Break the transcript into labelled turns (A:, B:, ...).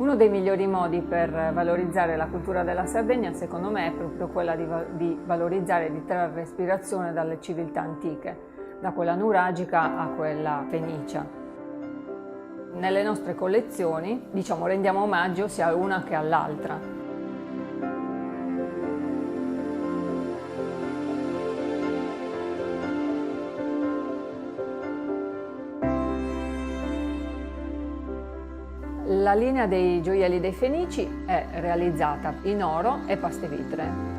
A: Uno dei migliori modi per valorizzare la cultura della Sardegna, secondo me, è proprio quella di valorizzare e di trarre ispirazione dalle civiltà antiche, da quella nuragica a quella fenicia. Nelle nostre collezioni, rendiamo omaggio sia a una che all'altra. La linea dei gioielli dei Fenici è realizzata in oro e paste vitree.